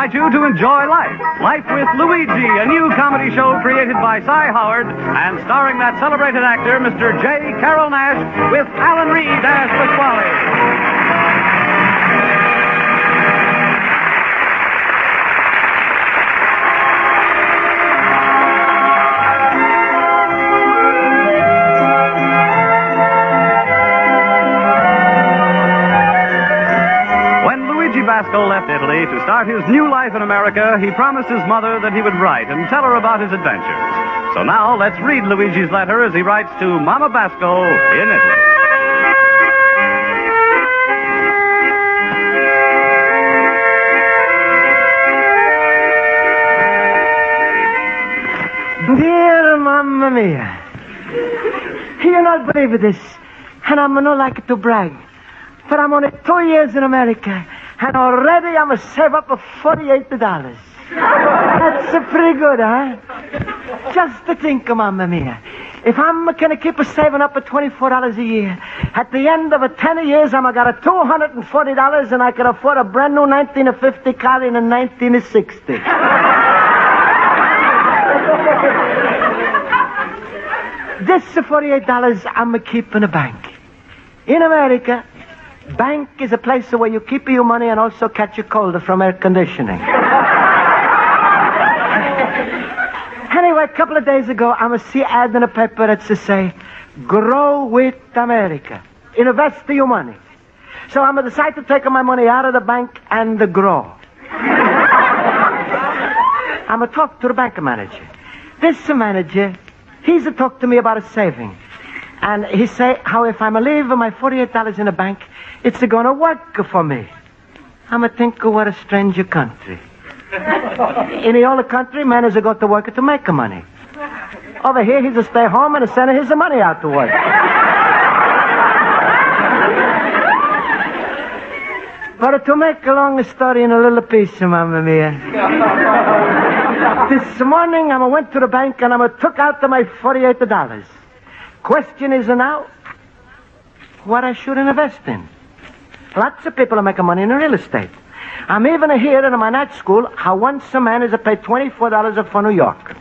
invite you to enjoy Life. Life with Luigi, a new comedy show created by Cy Howard and starring that celebrated actor, Mr. J.Carrol Nash, with Alan Reed as Pasquale. Pasquale left Italy to start his new life in America. He promised his mother that he would write and tell her about his adventures. So now let's read Luigi's letter as he writes to Mama Pasquale in Italy. Dear Mamma Mia, you'll not believe this, and I'm not like to brag, but I'm only 2 years in America. And already I'm a save up of $48. That's pretty good, huh? Just to think, Mamma Mia. If I'm going to keep saving up at $24 a year, at the end of 10 years, I'm got a $240 and I can afford a brand new 1950 car in a 1960. This $48 I'm going to keep in a bank. In America, bank is a place where you keep your money and also catch a cold from air conditioning. Anyway, a couple of days ago, I see ad in the paper that say, grow with America. Invest your money. So I'm going to decide to take my money out of the bank and grow. I'm going to talk to the bank manager. This manager, he's to talk to me about a saving. And he say how if I'm leaving my $48 in the bank, it's going to work for me. I'm a think what a stranger country. In the old country, man is a go to work to make money. Over here, he's a stay home and send his money out to work. But to make a long story in a little piece, Mamma Mia. This morning, I went to the bank and I took out my $48. Question is now, what I should invest in. Lots of people are making money in real estate. I'm even here in my night school how once a man is paid $24 for New York.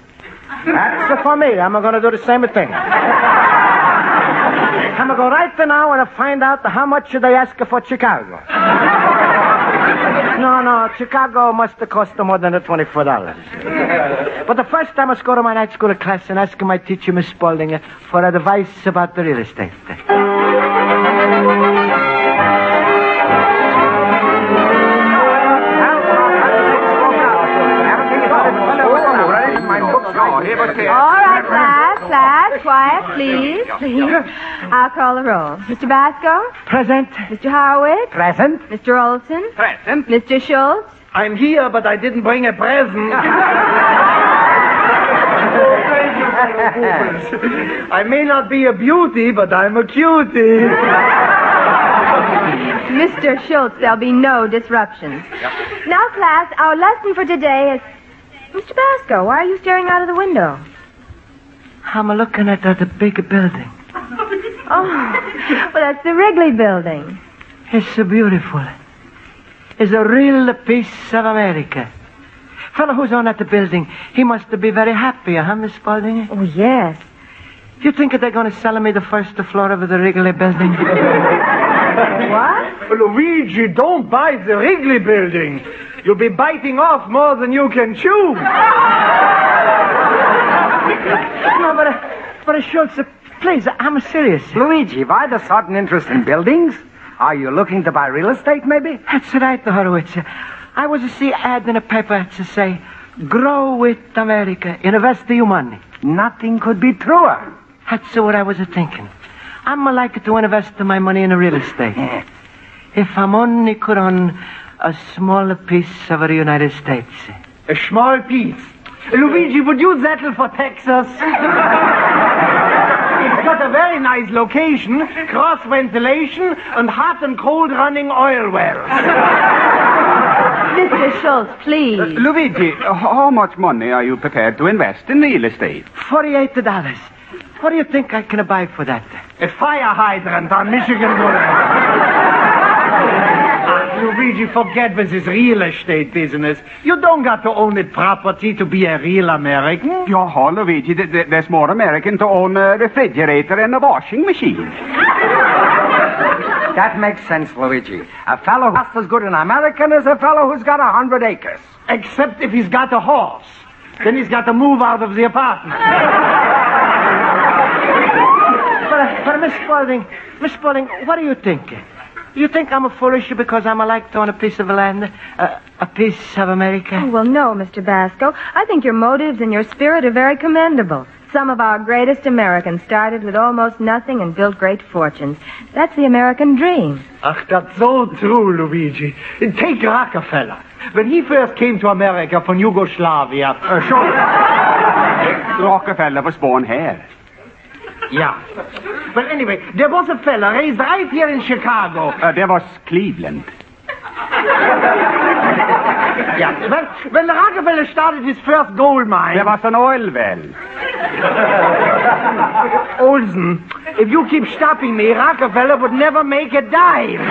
That's for me. I'm going to do the same thing. I'm going to go right now and find out how much they ask for Chicago. No, Chicago must cost more than the $24. But the first time I must go to my night school class and ask my teacher, Miss Spaulding, for advice about the real estate. All right, class, quiet, please. I'll call the roll. Mr. Basco? Present. Mr. Harwood? Present. Mr. Olson? Present. Mr. Schultz? I'm here, but I didn't bring a present. I may not be a beauty, but I'm a cutie. Mr. Schultz, there'll be no disruptions. Now, class, our lesson for today is... Mr. Basco, why are you staring out of the window? I'm looking at the big building. Oh, well, that's the Wrigley building. It's so beautiful. It's a real piece of America. Fellow who's on at the building, he must be very happy, huh, Miss Spaulding? Oh, yes. You think they're going to sell me the first floor of the Wrigley building? What? Luigi, don't buy the Wrigley building. You'll be biting off more than you can chew. No, but Schultz, please, I'm serious. Luigi, why the sudden interest in buildings? Are you looking to buy real estate, maybe? That's right, Horowitz. I was to see ad in a paper to say, grow with America, invest your money. Nothing could be truer. That's what I was thinking. I'm like to invest my money in real estate. If I'm only could own a small piece of the United States. A small piece. Luigi, would you settle for Texas? It's got a very nice location, cross ventilation, and hot and cold running oil wells. Mr. Schultz, please. Luigi, how much money are you prepared to invest in real estate? $48. What do you think I can buy for that? A fire hydrant on Michigan Boulevard. Luigi, forget with this real estate business. You don't got to own it property to be a real American. Ja, Luigi, there's more American to own a refrigerator and a washing machine. That makes sense, Luigi. A fellow just as good an American as a fellow who's got 100 acres. Except if he's got a horse. Then he's got to move out of the apartment. But Miss Spaulding, what do you think? You think I'm a foolish because I'm like to own a piece of land, a piece of America? Oh, well, no, Mr. Basco. I think your motives and your spirit are very commendable. Some of our greatest Americans started with almost nothing and built great fortunes. That's the American dream. Ach, that's so true, Luigi. Take Rockefeller. When he first came to America from Yugoslavia... Rockefeller was born here. Yeah. But anyway, there was a fella raised right here in Chicago. There was Cleveland. Yeah, when Rockefeller started his first gold mine... There was an oil well. Olsen, if you keep stopping me, Rockefeller would never make a dime.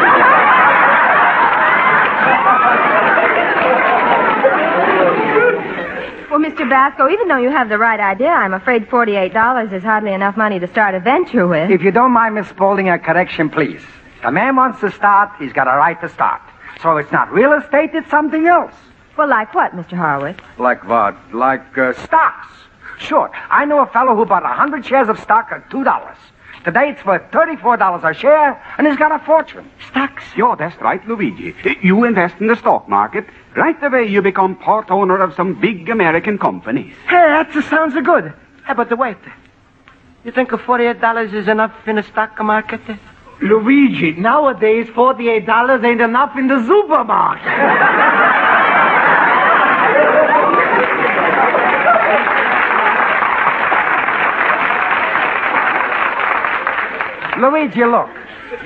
Well, Mr. Basco, even though you have the right idea, I'm afraid $48 is hardly enough money to start a venture with. If you don't mind, Miss Spaulding, a correction, please. A man wants to start, he's got a right to start. So it's not real estate, it's something else. Well, like what, Mr. Horowitz? Like what? Like stocks. Sure. I know a fellow who bought 100 shares of stock at $2. Today it's worth $34 a share, and he's got a fortune. Stocks? Yeah, that's right, Luigi. You invest in the stock market. Right away, you become part owner of some big American companies. Hey, that sounds good. Hey, but wait. You think $48 is enough in the stock market? Luigi, nowadays $48 ain't enough in the supermarket. Luigi, look.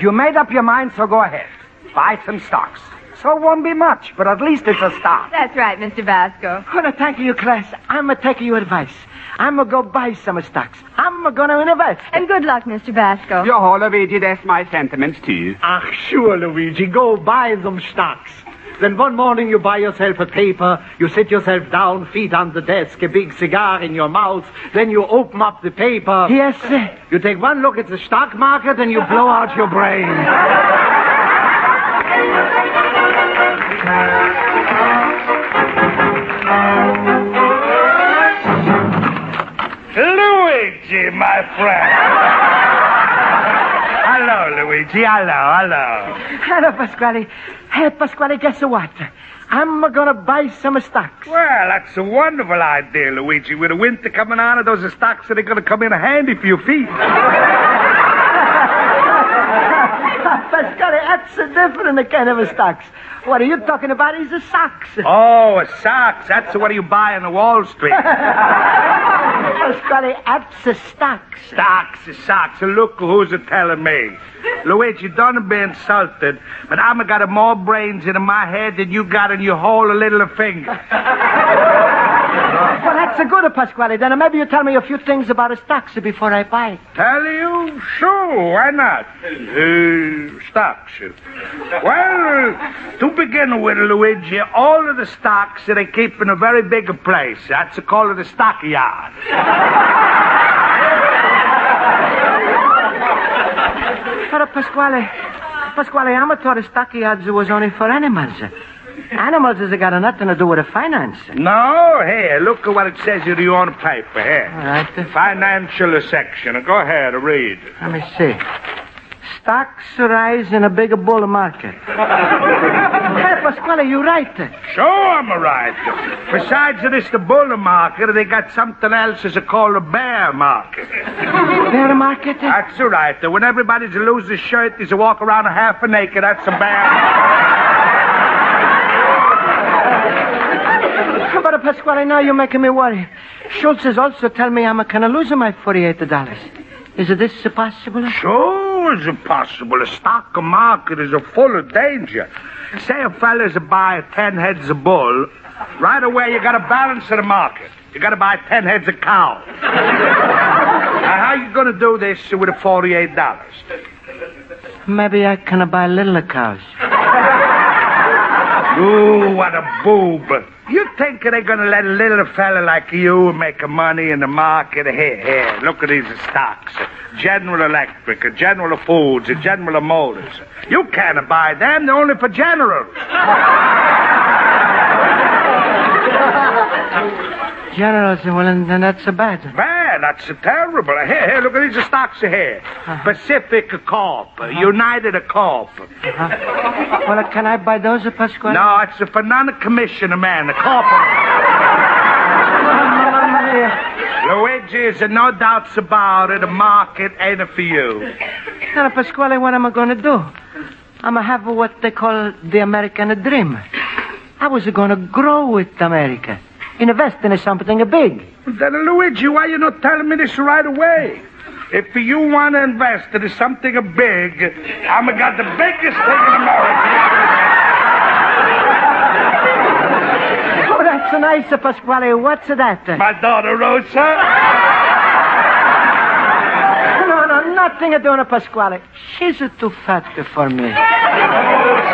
You made up your mind, so go ahead. Buy some stocks. So it won't be much, but at least it's a start. That's right, Mr. Basco. Oh, thank you, class. I'm taking your advice. I'm going to go buy some stocks. I'm going to invest. And good luck, Mr. Basco. Yeah, Luigi, that's my sentiments, too. Ach, sure, Luigi. Go buy some stocks. Then one morning you buy yourself a paper, you sit yourself down, feet on the desk, a big cigar in your mouth, then you open up the paper. Yes, sir. You take one look at the stock market and you blow out your brain. Luigi, my friend. Hello, Luigi. Hello. Hello, Pasquale. Hey, Pasquale, guess what? I'm going to buy some stocks. Well, that's a wonderful idea, Luigi. With the winter coming on, those stocks are going to come in handy for your feet. Pasquale, that's a different kind of stocks. What are you talking about? Is the socks. Oh, socks. That's what you buy on Wall Street. Pasquale, that's the stocks. Stocks. Look who's telling me. Luigi, don't be insulted, but I'm got more brains in my head than you got in your whole little finger. Well, that's a good, Pasquale. Then maybe you tell me a few things about the stocks before I buy. Tell you? Sure, why not? Stocks. Well, to begin with, Luigi, all of the stocks they keep in a very big place. That's called the stockyard. But Pasquale, I'm thought the stockyards was only for animals. Animals has got nothing to do with the finance. No, here, look at what it says in your own paper, here. All right. Financial section. Go ahead, read. Let me see. Stocks rise in a big bull market. Hey, Pasquale, you're right. Sure, I'm right. Besides this, the bull market, they got something else that's called a bear market. Bear market? That's right. When everybody's lose his shirt, he's a walk around half naked. That's a bear market. But Pasquale, now you're making me worry. Schultz has also tell me I'm going to lose my $48. Is this possible? Sure, it's possible. The stock market is full of danger. Say a fella's buy 10 heads of bull, right away you got to balance the market. You got to buy 10 heads of cow. Now, how you going to do this with the $48? Maybe I can buy little cows. Ooh, what a boob. You think they're going to let a little fella like you make money in the market? Here, look at these stocks. General Electric, General Foods, General Motors. You can't buy them. They're only for generals. Generals, well, then that's so bad. Man, that's terrible. Here, look at these stocks here. Pacific Corp, United Corp. Well, can I buy those, Pasquale? No, it's for non-commissioned man, the corporate. Luigi, there's no doubts about it. The market ain't for you. Now, Pasquale, what am I going to do? I'm going to have what they call the American dream. I was going to grow with America. Invest in something big. Then, Luigi, why you not telling me this right away? If you want to invest in something big, I'm got the biggest thing in America. Oh, that's nice, Pasquale. What's that? My daughter, Rosa. No, nothing doing, Pasquale. She's too fat for me.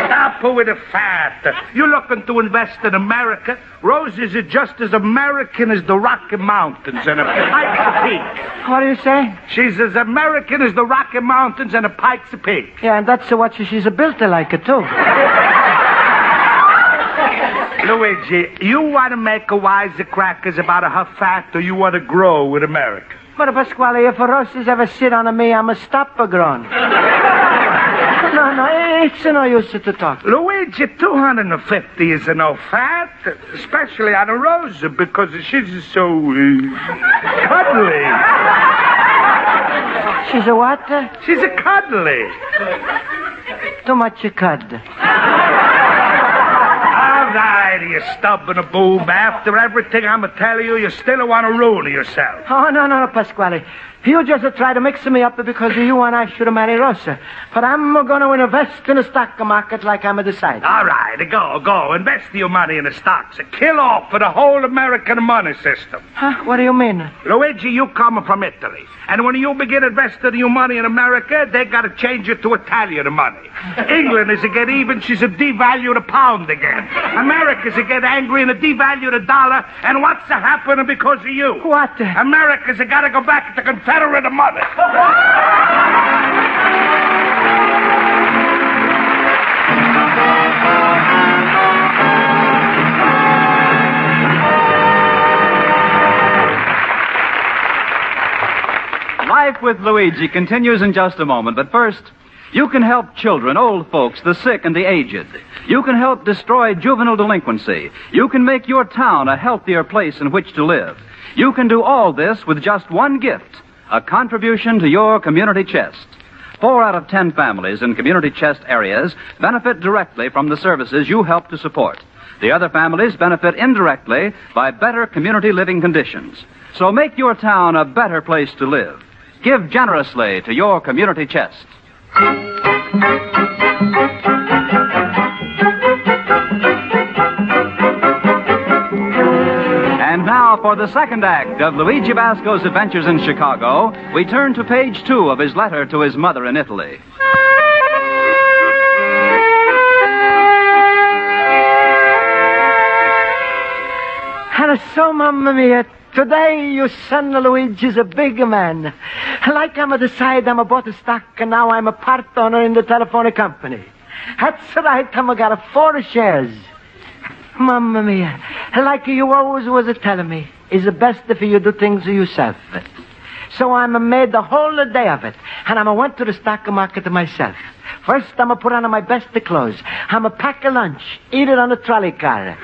Stop with the fat. You're looking to invest in America. Roses are just as American as the Rocky Mountains and a Pikes Peak. What do you say? She's as American as the Rocky Mountains and a Pikes Peak. Yeah, and that's what she's built like, too. Luigi, you want to make a wisecrackers about her fat, or you want to grow with America? But, Pasquale, if Roses ever sit on me, I'm a stop growing. No, it's no use to talk. Luigi, 250 is no fat, especially on a Rosa, because she's so cuddly. She's a what? She's a cuddly. Too much cud. All right, you stubborn boob. After everything I'm telling you, you still want to ruin yourself. Oh, no, Pasquale. You just try to mix me up because you and I should marry Rosa. But I'm going to invest in the stock market like I'm decided. All right, go. Invest your money in the stocks. Kill off for the whole American money system. Huh? What do you mean? Luigi, you come from Italy. And when you begin investing your money in America, they got to change it to Italian money. England is to get even. She's a devalue the pound again. America's to get angry and to devalue the dollar. And what's happening because of you? What? America's got to go back to Confederate money. Life with Luigi continues in just a moment, but first, you can help children, old folks, the sick, and the aged. You can help destroy juvenile delinquency. You can make your town a healthier place in which to live. You can do all this with just one gift, a contribution to your community chest. 4 out of 10 families in community chest areas benefit directly from the services you help to support. The other families benefit indirectly by better community living conditions. So make your town a better place to live. Give generously to your community chest. And now for the second act of Luigi Basco's adventures in Chicago, we turn to page 2 of his letter to his mother in Italy. And so, Mamma Mia, today your son Luigi's a big man. Like I'm decided I'm about to stock, and now I'm a part owner in the telephone company. That's right, I'm got 4 shares. Mamma Mia, like you always was telling me, it's the best if you do things yourself. So I'm made the whole day of it, and I went to the stock market myself. First, I'm going to put on my best clothes. I'm going to pack a lunch, eat it on the trolley car.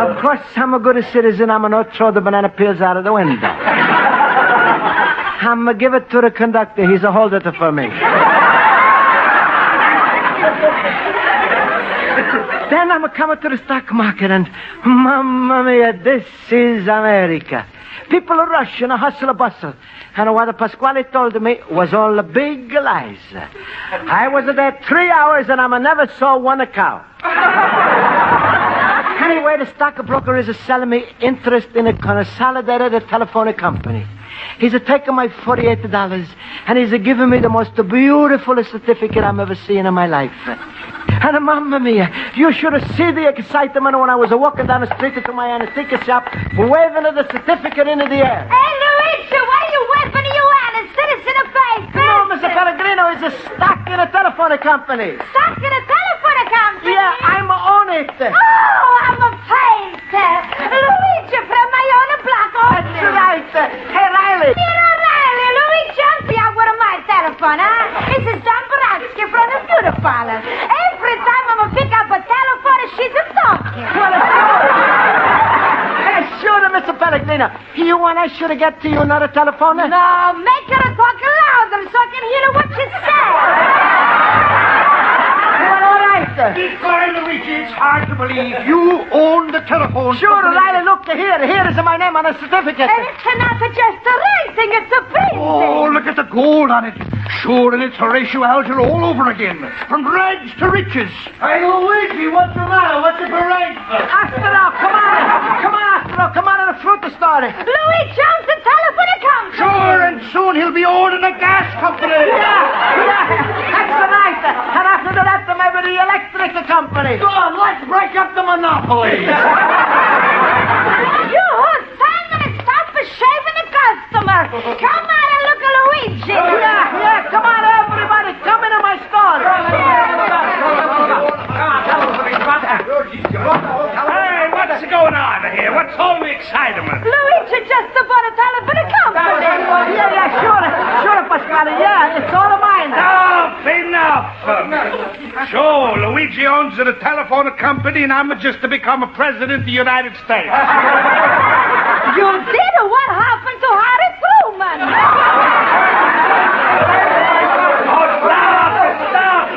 Of course, I'm a good citizen. I'm going to throw the banana peels out of the window. I'm going to give it to the conductor. He's a holder for me. Then I'm coming to the stock market, and Mamma Mia, this is America. People are rushing, a hustle, a bustle. And what Pasquale told me was all big lies. I was there 3 hours, and I never saw one cow. Anyway, the stockbroker is selling me interest in a consolidated telephone company. He's taking my $48, and he's giving me the most beautiful certificate I've ever seen in my life. And mamma mia, you should have seen the excitement when I was walking down the street to my antique shop, waving the certificate into the air. Hey, Luigi, why are you waving to you, Alice? Sit us in the face, No, Mr. Pellegrino is a stock in a telephone company. Stuck in a telephone company? Yeah, I'm on it. Oh, I'm a pain. Luigi from my own block. That's right. Hey, Riley. You're Riley. Luigi, I'll be out with my telephone, huh? This is Dombrowski from the beauty parlor. Every time I'm gonna pick up a telephone, she's a talking. Hey, sure, Mr. Pellegrino. You want I should have get to you another telephone? No, make her talk louder so I can hear what she says. Well, all right. Be quiet, Luigi. It's hard to believe you own the telephone. Sure, Riley, look here. Here is my name on a certificate. And it's not just a writing, it's a printing. Oh, look at the gold on it. Sure, and it's Horatio Alger all over again. From rags to riches. Hey, Luigi, what's the matter? What's the parade for? Astro, come on. Come on, Astro. Come on to the fruit store. Luigi owns the telephone company. Sure, and soon he'll be owning a gas company. That's right. And after that, maybe the electric company. Good, let's break up the monopoly. You, Simon, stop for shaving the customer. Come on and look at Luigi. Yeah, come on, everybody. Come into my store. Hey, what's going on here? What's all the excitement? Luigi just bought a telephone company. Yeah, sure, Pasquale. Yeah, it's all of mine. Enough. Sure, Luigi owns the telephone company, and I'm just to become a president of the United States. You did? What happened to Harry Truman? Stop!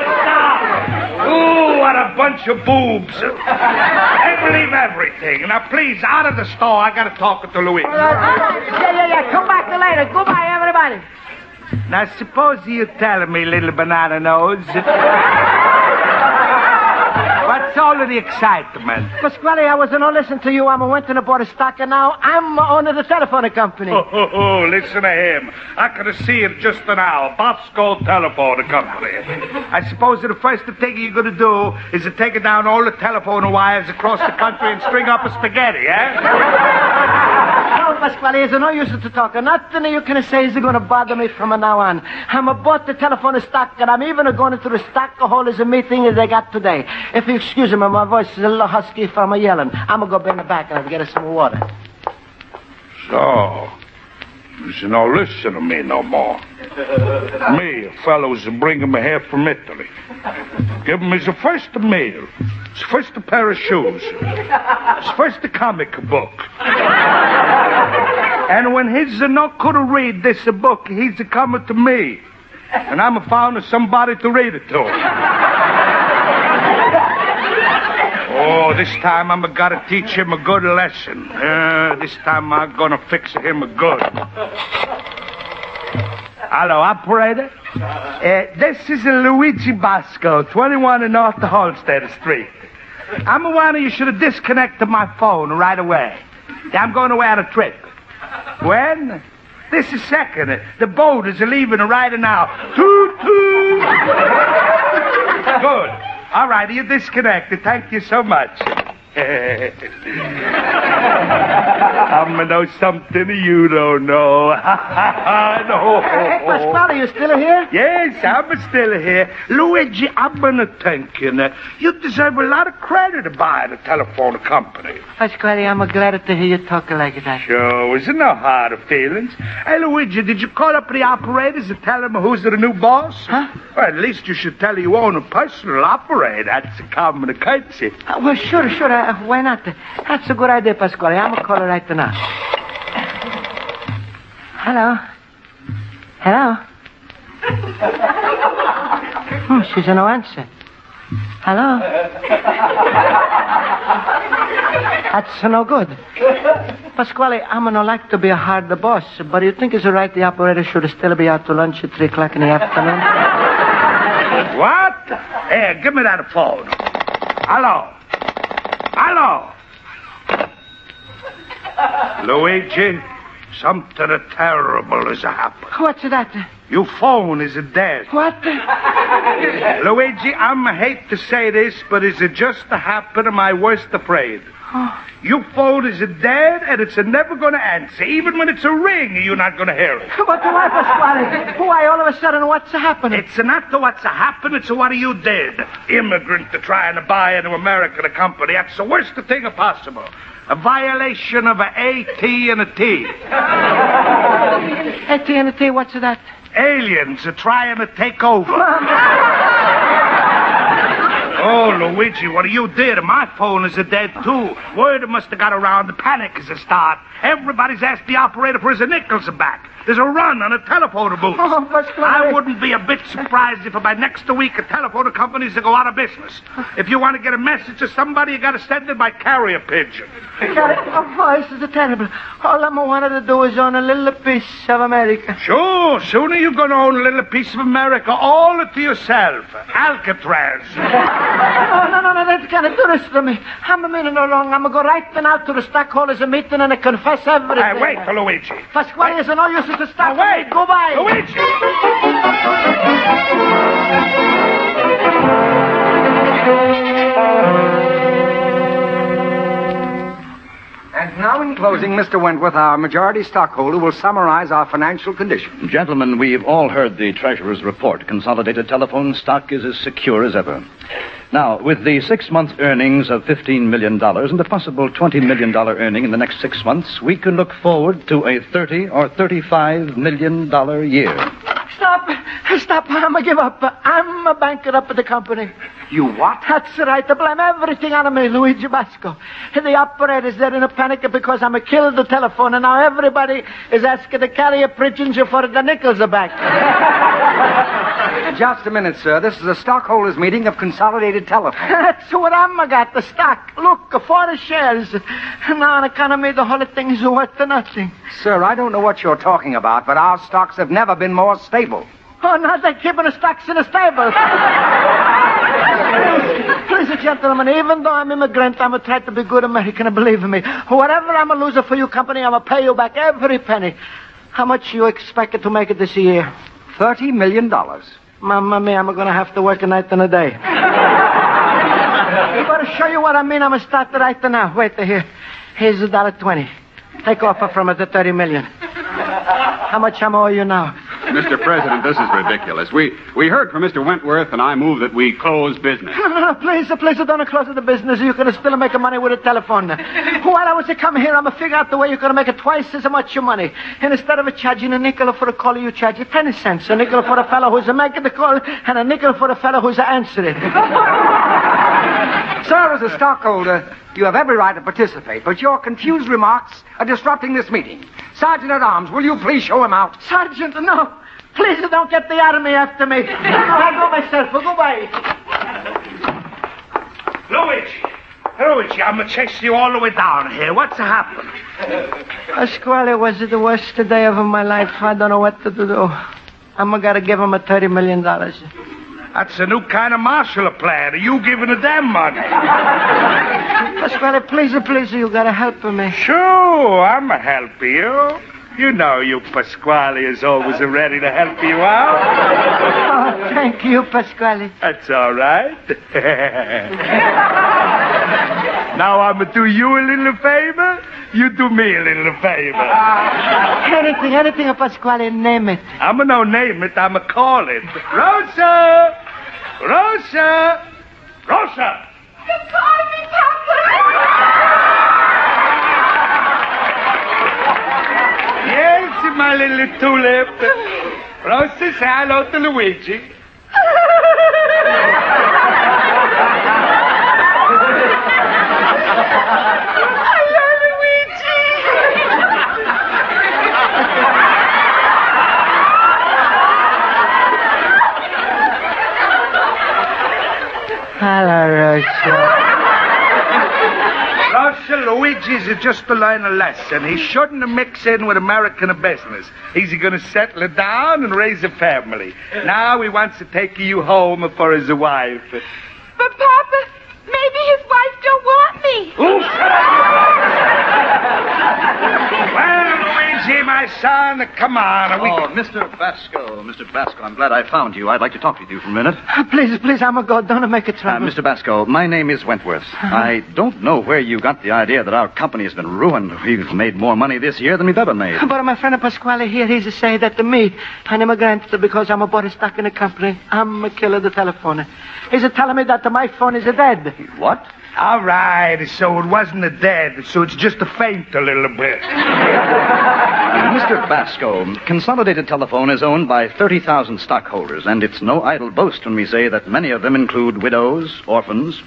Ooh, what a bunch of boobs. I believe everything. Now, please, out of the store. I got to talk to Luigi. Yeah. Come back later. Goodbye, everybody. Now, suppose you tell me, little banana nose. What's all of the excitement? Pasquale, I was not listening to you. I went and bought a stock, and now I'm owner of the telephone company. Oh, listen to him. I could have seen it just now. Bosco Telephone Company. I suppose the first thing you're going to do is to take down all the telephone wires across the country and string up a spaghetti, eh? No, Pasquale, there's no use to talk. Nothing you can say is going to bother me from now on. I'm bought the telephone stock, and I'm even going to the stockholders meeting as they got today. If you excuse me, my voice is a little husky from yelling. I'm going to go in the back and get us some water. So, you should not listen to me no more. Me, a fellow's bringing me here from Italy. Give him his first meal, his first pair of shoes, his first comic book. And when he's not could read this book, he's coming to me. And I'm found somebody to read it to. Oh, this time I'm gonna teach him a good lesson. This time I'm gonna fix him good. Hello, operator. This is Luigi Bosco, 21 North Halstead Street. I'm the one you should have disconnected my phone right away. I'm going away on a trip. When? This is second. The boat is leaving right now. Toot, toot. Good. All right, you disconnected. Thank you so much. I'm know something you don't know. No. Hey, Pasquale, you still here? Yes, I'm still here. Luigi, I'm gonna thank you. Now, you deserve a lot of credit buying a telephone company. Pasquale, I'm glad to hear you talk like that. Sure, is it no hard feelings? Hey, Luigi, did you call up the operators and tell them who's the new boss? Huh? Well, at least you should tell you own a personal operator. That's a common courtesy. Well, sure. Why not? That's a good idea, Pasquale. I'm going to call her right now. Hello? She's no answer. Hello? That's no good. Pasquale, I'm not like to be a hard boss, but you think it's all right the operator should still be out to lunch at 3 o'clock in the afternoon? What? Hey, give me that phone. Hello? Luigi, Something terrible is happened. What's that? Your phone is dead. What? Luigi, I hate to say this, but it's just happened to my worst afraid. Your phone is dead, and it's never going to answer. Even when it's a ring, you're not going to hear it. But why, Pasquale? Why, all of a sudden, what's happening? It's not what's happened, it's what you did. Immigrant to trying to buy into American company. That's the worst thing possible. A violation of a A-T and a T. A-T and a T, what's that? Aliens are trying to take over. Oh, Luigi, what you did? My phone is dead, too. Word must have got around. The panic is a start. Everybody's asked the operator for his nickels back. There's a run on a telephone booth. Oh, Pasquale. I wouldn't be a bit surprised if by next week a telephone companies will go out of business. If you want to get a message to somebody, you got to send it by carrier pigeon. Oh, this is terrible. All I wanted to do is own a little piece of America. Sure, sooner you're going to own a little piece of America, all to yourself. Alcatraz. No, that's gonna do this to me. I'm a minute no long. I'm gonna go right then out to the stockholders meeting and confess everything. Hey, wait for Luigi. Pasquale is no use to stop. Now, wait. Go by. Luigi! And now, in closing, Mr. Wentworth, our majority stockholder, will summarize our financial condition. Gentlemen, we've all heard the Treasurer's report. Consolidated Telephone stock is as secure as ever. Now, with the 6 month earnings of $15 million and a possible $20 million earning in the next 6 months, we can look forward to a $30 or $35 million year. Stop. I'm gonna give up. I'm a banker up at the company. You what? That's right. They blame everything on me, Luigi Basco. The operators, they're in a panic because I'm killed the telephone, and now everybody is asking to carry a pigeon for the nickels back. Just a minute, sir. This is a stockholders' meeting of Consolidated Telephone. That's what I'm got, the stock. Look, 40 shares. Now an economy, the whole thing's worth nothing. Sir, I don't know what you're talking about, but our stocks have never been more stable. Oh, now they're keeping the stocks in the stable. Please, gentlemen, even though I'm immigrant, I'm going to try to be good American, believe me. Whatever I'm a loser for you company, I'm going to pay you back every penny. How much you expect to make it this year? $30 million. Mamma mia, I'm going to have to work a night and a day. I'm going to show you what I mean. I'm going to start right now. Wait here. Here's $1.20. Take off from it the $30 million. How much I'm owe you now? Mr. President, this is ridiculous. We heard from Mr. Wentworth, and I move that we close business. No, please, don't close the business. You can still make money with a telephone. While I was to come here, I'm going to figure out the way you're going to make twice as much money. And instead of charging a nickel for a call, you charge 10 cents. A nickel for the fellow who's making the call, and a nickel for the fellow who's answering. Sir, as a stockholder, you have every right to participate, but your confused remarks are disrupting this meeting. Sergeant at Arms, will you please show him out? Sergeant, no. Please don't get the army after me. I'll go myself. Goodbye. Luigi, I'm going to chase you all the way down here. What's happened? Pasquale, was it the worst day of my life? I don't know what to do. I'm going to give him a $30 million. That's a new kind of martial plan. Are you giving them money? Pasquale, please, you got to help me. Sure, I'm going to help you. You know you, Pasquale, is always ready to help you out. Oh, thank you, Pasquale. That's all right. Now I'm going to do you a little favor. You do me a little favor. Anything, Pasquale, name it. I'm going to name it. I'm going to call it. Rosa! Rosa! Rosa! You called me, Papa? Yes, my little tulip. Rosa, say hello to Luigi. Hello, Luigi. Hello, Rosa. Rosa, Luigi's just to learn a lesson. He shouldn't mix in with American business. He's going to settle down and raise a family. Now he wants to take you home for his wife. But, Papa, maybe his wife don't want me. Well, Luigi, Luigi, my son, come on. Mr. Basco, I'm glad I found you. I'd like to talk with you for a minute. Please, I'm a god. Don't make it trouble. Mr. Basco, my name is Wentworth. I don't know where you got the idea that our company has been ruined. We've made more money this year than we've ever made. But my friend Pasquale here, he's say that to me, an immigrant, because I'm a bought stock in the company, I'm a killer the telephone. He's telling me that my phone is dead. What? All right, so it wasn't a dead, so it's just a faint a little bit. Mr. Basco, Consolidated Telephone is owned by 30,000 stockholders, and it's no idle boast when we say that many of them include widows, orphans,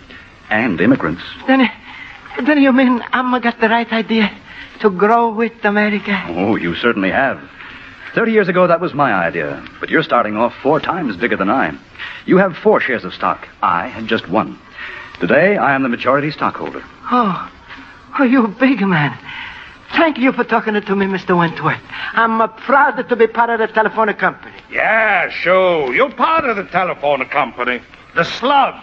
and immigrants. Then you mean I'm got the right idea to grow with America? Oh, you certainly have. 30 years ago, that was my idea, but you're starting off 4 times bigger than I. You have 4 shares of stock. I have just 1. Today, I am the majority stockholder. Oh, you big man. Thank you for talking to me, Mr. Wentworth. I'm proud to be part of the telephone company. Yeah, sure. You're part of the telephone company. The slug.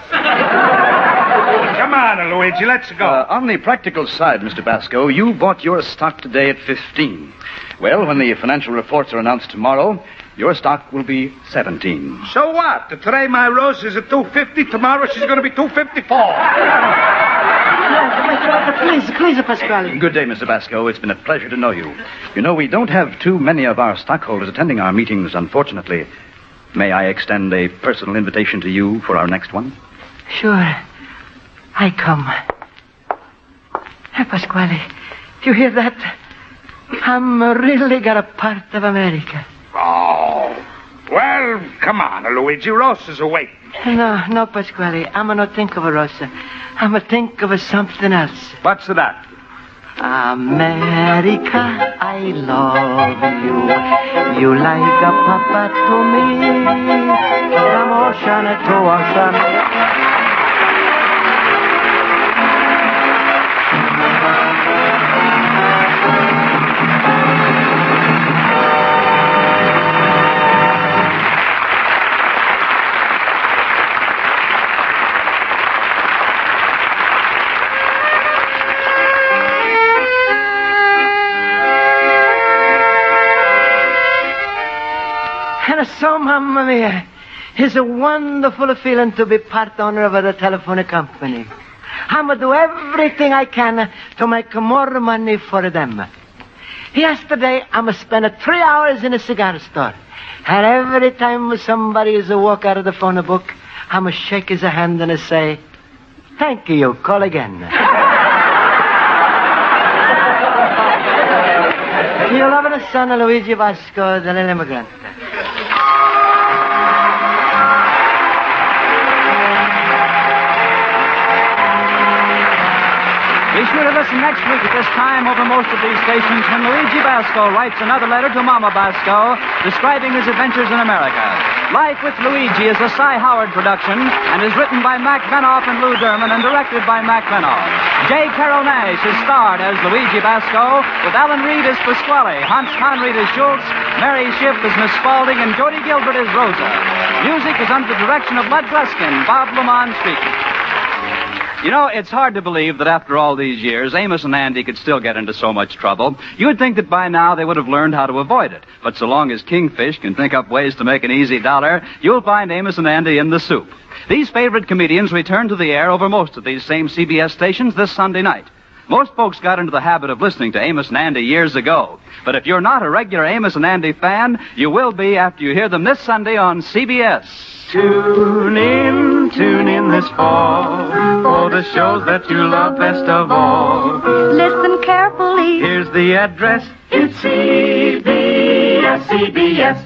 Come on, Luigi, let's go. On the practical side, Mr. Basco, you bought your stock today at 15. Well, when the financial reports are announced tomorrow, your stock will be 17. So what? Today my Rose is at 250. Tomorrow she's going to be 254. Please, Pasquale. Good day, Mr. Basco. It's been a pleasure to know you. You know, we don't have too many of our stockholders attending our meetings, unfortunately. May I extend a personal invitation to you for our next one? Sure. I come. Hey, Pasquale, you hear that? I'm really got a part of America. Oh. Well, come on, Luigi. Ross is awake. No, Pasquale. I'm not think of a Rosa. I'm a think of something else. What's that? America, I love you. You like a papa to me. From ocean to ocean. And so, Mamma Mia, it's a wonderful feeling to be part owner of the telephone company. I'm going to do everything I can to make more money for them. Yesterday, I'm going to spend 3 hours in a cigar store. And every time somebody is a walk out of the phone book, I'm going to shake his hand and say, thank you, call again. You love the son of Luigi Basco, the little immigrant. Be sure to listen next week at this time over most of these stations when Luigi Basco writes another letter to Mama Basco describing his adventures in America. Life with Luigi is a Cy Howard production and is written by Mac Benoff and Lou Derman and directed by Mac Benoff. J.Carrol Nash is starred as Luigi Basco with Alan Reed as Pasquale, Hans Conried as Schultz, Mary Schiff as Miss Spaulding, and Jody Gilbert as Rosa. Music is under the direction of Bud Gluskin, Bob Lamont speaking. You know, it's hard to believe that after all these years, Amos and Andy could still get into so much trouble. You would think that by now they would have learned how to avoid it. But so long as Kingfish can think up ways to make an easy dollar, you'll find Amos and Andy in the soup. These favorite comedians return to the air over most of these same CBS stations this Sunday night. Most folks got into the habit of listening to Amos and Andy years ago. But if you're not a regular Amos and Andy fan, you will be after you hear them this Sunday on CBS. Tune in this fall for the shows that you love best of all. Listen carefully. Here's the address. It's CBS.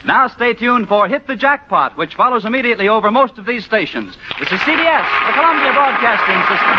Now stay tuned for Hit the Jackpot, which follows immediately over most of these stations. This is CBS, the Columbia Broadcasting System.